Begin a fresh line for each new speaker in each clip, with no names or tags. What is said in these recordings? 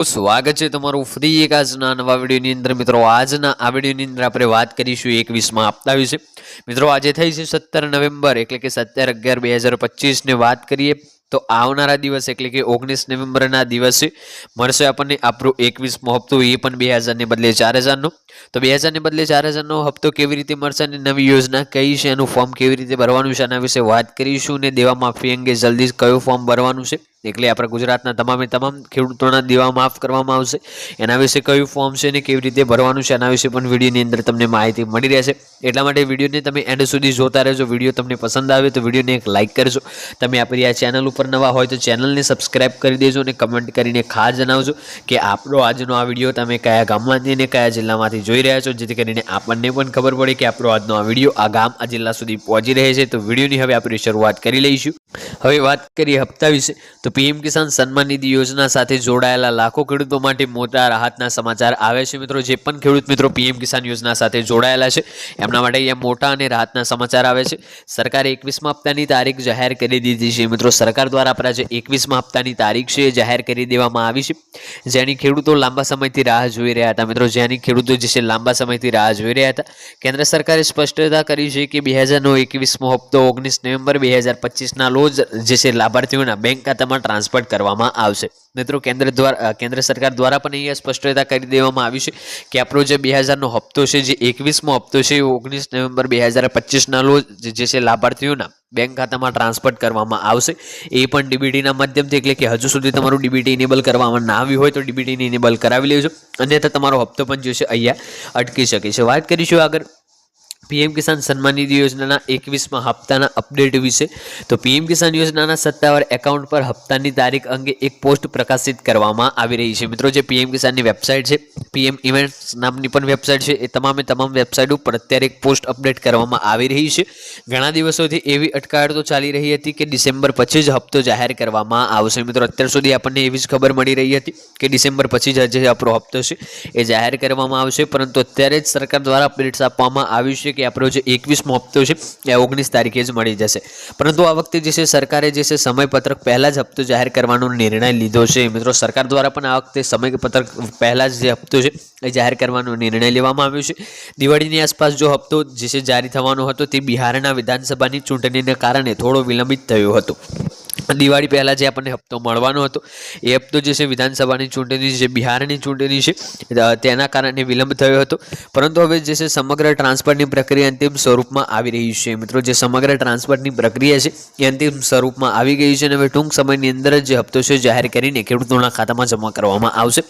સ્વાગત છે તમારું ફરી એક આજના નવા વિડીયોની અંદર મિત્રો આજના આ વિડીયોની અંદર આપણે વાત કરીશું 21માં હપ્તા વિશે મિત્રો આજે થઈ છે 17 નવેમ્બર એટલે કે 17/11/2025 ને વાત કરીએ તો આવનારા દિવસ એટલે કે 19 નવેમ્બરના દિવસે મળશે આપણને આપણો 21મો હપ્તો એ પણ 2000 ને બદલે 4000 નો તો 2000 ને બદલે 4000 નો હપ્તો કેવી રીતે મળશે અને નવી યોજના કઈ છે એનું ફોર્મ કેવી રીતે ભરવાનું છે આના વિશે વાત કરીશું ને દેવા માફી અંગે જલ્દી કયું ફોર્મ ભરવાનું છે એટલે આપણા ગુજરાતના તમામ ખેડૂતોના દેવા માફ કરવામાં આવશે એના વિશે કયું ફોર્મ છે ને કેવી રીતે ભરવાનું છે એના વિશે પણ વિડીયોની અંદર તમને માહિતી મળી રહેશે એટલા માટે વિડીયોને તમે એન્ડ સુધી જોતા રહેજો વિડીયો તમને પસંદ આવે તો વિડીયોને એક લાઇક કરજો તમે આપણી આ ચેનલ ઉપર નવા હોય તો ચેનલને સબસ્ક્રાઇબ કરી દેજો અને કમેન્ટ કરીને ખાસ જણાવજો કે આપણો આજનો આ વિડીયો તમે કયા ગામમાંથી અને કયા જિલ્લામાંથી જોઈ રહ્યા છો જેથી કરીને આપણને પણ ખબર પડે કે આપણો આજનો આ વિડીયો આ ગામ આ જિલ્લા સુધી પહોંચી રહે છે તો વિડીયોની હવે આપણે શરૂઆત કરી લઈશું હવે વાત કરીએ હપ્તા વિશે તો પીએમ કિસાન સન્માન નિધિ યોજના સાથે જોડાયેલા લાખો ખેડૂતો માટે મોટા રાહતના સમાચાર આવે છે મિત્રો જે પણ ખેડૂત મિત્રો પીએમ કિસાન યોજના સાથે જોડાયેલા છે એમના માટે અહીંયા મોટા અને રાહતના સમાચાર આવે છે સરકારે 21મા હપ્તાની તારીખ જાહેર કરી દીધી છે મિત્રો સરકાર દ્વારા આપણા જે 21મા હપ્તાની તારીખ છે એ જાહેર કરી દેવામાં આવી છે જેની ખેડૂતો લાંબા સમયથી રાહ જોઈ રહ્યા હતા મિત્રો જેની ખેડૂતો જે છે લાંબા સમયથી રાહ જોઈ રહ્યા હતા કેન્દ્ર સરકારે સ્પષ્ટતા કરી છે કે 2021મો હપ્તો 19 નવેમ્બર 2025ના રોજ જે છે લાભાર્થીઓના બેંક ખાતામાં ટ્રાન્સફર કરવામાં આવશે મિત્રો કેન્દ્ર સરકાર દ્વારા પણ અહીંયા સ્પષ્ટતા કરી દેવામાં આવી છે કે આપણો જે 2000નો હપ્તો છે જે 21મો હપ્તો છે એ 19 નવેમ્બર 2025ના રોજ જે છે લાભાર્થીઓના બેંક ખાતામાં ટ્રાન્સફર કરવામાં આવશે એ પણ ડીબીટીના માધ્યમથી એટલે કે હજુ સુધી તમારું ડીબીટી ઇનેબલ કરવામાં ના આવ્યું હોય તો ડીબીટીને ઇનેબલ કરાવી લેજો અન્યથા તમારો હપ્તો પણ જે છે અહીંયા અટકી શકે છે વાત કરીશું આગળ પીએમ કિસાન સન્માન નિધિ યોજનાના 21મા હપ્તાના અપડેટ વિશે તો પીએમ કિસાન યોજનાના સત્તાવાર એકાઉન્ટ પર હપ્તાની તારીખ અંગે એક પોસ્ટ પ્રકાશિત કરવામાં આવી રહી છે મિત્રો જે પીએમ કિસાનની વેબસાઇટ છે પીએમ ઇવેન્ટ્સ નામની પણ વેબસાઇટ છે એ તમામ વેબસાઇટ ઉપર અત્યારે એક પોસ્ટ અપડેટ કરવામાં આવી રહી છે ઘણા દિવસોથી એવી અટકાયત તો ચાલી રહી હતી કે ડિસેમ્બર પછી જ હપ્તો જાહેર કરવામાં આવશે મિત્રો અત્યાર સુધી આપણને એવી જ ખબર મળી રહી હતી કે ડિસેમ્બર પછી જ જે આપણો હપ્તો છે એ જાહેર કરવામાં આવશે પરંતુ અત્યારે જ સરકાર દ્વારા અપડેટ્સ આપવામાં આવ્યું છે કે આપણો જે 21મો હપ્તો છે એ 19 તારીખે જ મળી જશે પરંતુ આ વખતે જે છે સરકારે જે છે સમયપત્રક પહેલા જ હપ્તો જાહેર કરવાનો નિર્ણય લીધો છે મિત્રો સરકાર દ્વારા પણ આ વખતે સમયપત્રક પહેલા જ જે હપ્તો છે એ જાહેર કરવાનો નિર્ણય લેવામાં આવ્યો છે દિવાળીની આસપાસ જો હપ્તો જે છે જારી થવાનો હતો તે બિહારના વિધાનસભાની ચૂંટણીને કારણે થોડો વિલંબિત થયો હતો દિવાળી પહેલાં જે આપણને હપ્તો મળવાનો હતો એ હપ્તો જે છે વિધાનસભાની ચૂંટણી જે બિહારની ચૂંટણી છે તેના કારણે વિલંબ થયો હતો પરંતુ હવે જે છે સમગ્ર ટ્રાન્સફરની પ્રક્રિયા અંતિમ સ્વરૂપમાં આવી રહી છે મિત્રો જે સમગ્ર ટ્રાન્સફરની પ્રક્રિયા છે એ અંતિમ સ્વરૂપમાં આવી ગઈ છે અને હવે ટૂંક સમયની અંદર જ જે હપ્તો છે જાહેર કરીને ખેડૂતોના ખાતામાં જમા કરવામાં આવશે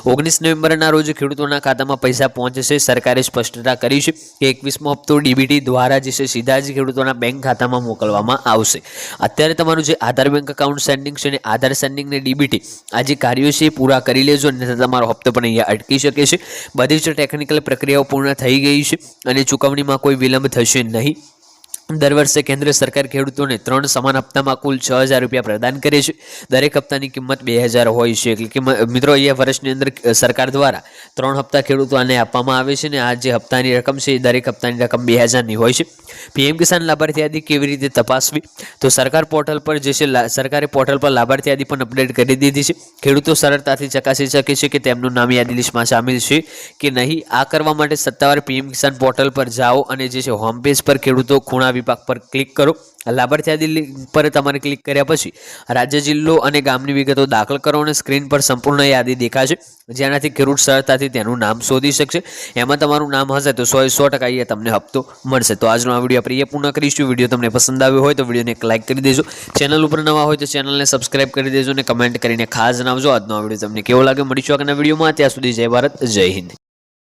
19 નવેમ્બરના રોજ ખેડૂતોના ખાતામાં પૈસા પહોંચશે સરકારે સ્પષ્ટતા કરી છે કે 21મો હપ્તો ડીબીટી દ્વારા જે છે સીધા જ ખેડૂતોના બેંક ખાતામાં મોકલવામાં આવશે અત્યારે તમારું જે આધાર બેંક એકાઉન્ટ સેન્ડિંગ છે અને આધાર સેન્ડિંગ ને ડીબીટી આ જે કાર્યો છે એ પૂરા કરી લેજો અને તમારો હપ્તો પણ અહીંયા અટકી શકે છે બધી જ ટેકનિકલ પ્રક્રિયાઓ પૂર્ણ થઈ ગઈ છે અને ચૂકવણીમાં કોઈ વિલંબ થશે નહીં દર વર્ષે કેન્દ્ર સરકાર ખેડૂતોને 3 સમાન હપ્તામાં કુલ 6000 રૂપિયા પ્રદાન કરે છે દરેક હપ્તાની કિંમત 2000 હોય છે એટલે કે મિત્રો અહીંયા વર્ષની અંદર સરકાર દ્વારા 3 હપ્તા ખેડૂતોને આપવામાં આવે છે અને આ જે હપ્તાની રકમ છે એ દરેક હપ્તાની રકમ 2000ની હોય છે પીએમ કિસાન લાભાર્થી યાદી કેવી રીતે તપાસવી તો સરકારે પોર્ટલ પર લાભાર્થી યાદી પણ અપડેટ કરી દીધી છે ખેડૂતો સરળતાથી ચકાસી શકે છે કે તેમનું નામ યાદી લિસ્ટમાં સામેલ છે કે નહીં આ કરવા માટે સત્તાવાર પીએમ કિસાન પોર્ટલ પર જાઓ અને જે છે હોમ પેજ પર ખેડૂતો ખૂણા વિભાગ પર ક્લિક કરો લાભાર્થી યાદી પર તમારે ક્લિક કર્યા પછી રાજ્ય જિલ્લો અને ગામની વિગતો દાખલ કરો અને સ્ક્રીન પર સંપૂર્ણ યાદી દેખાશે જેનાથી ખેડૂત સરળતાથી તેનું નામ શોધી શકશે એમાં તમારું નામ હશે તો 100% અહીંયા તમને હપ્તો મળશે તો આજનો આ વિડીયો આપણે પૂર્ણ કરીશું વિડીયો તમને પસંદ આવ્યો હોય તો વિડીયોને એક લાઇક કરી દેજો ચેનલ ઉપર નવા હોય તો ચેનલને સબસ્ક્રાઇબ કરી દેજો અને કમેન્ટ કરીને ખાસ જણાવજો આજનો આ વિડીયો તમને કેવો લાગે મળીશું આગળના વિડીયોમાં ત્યાં સુધી જય ભારત જય હિન્દ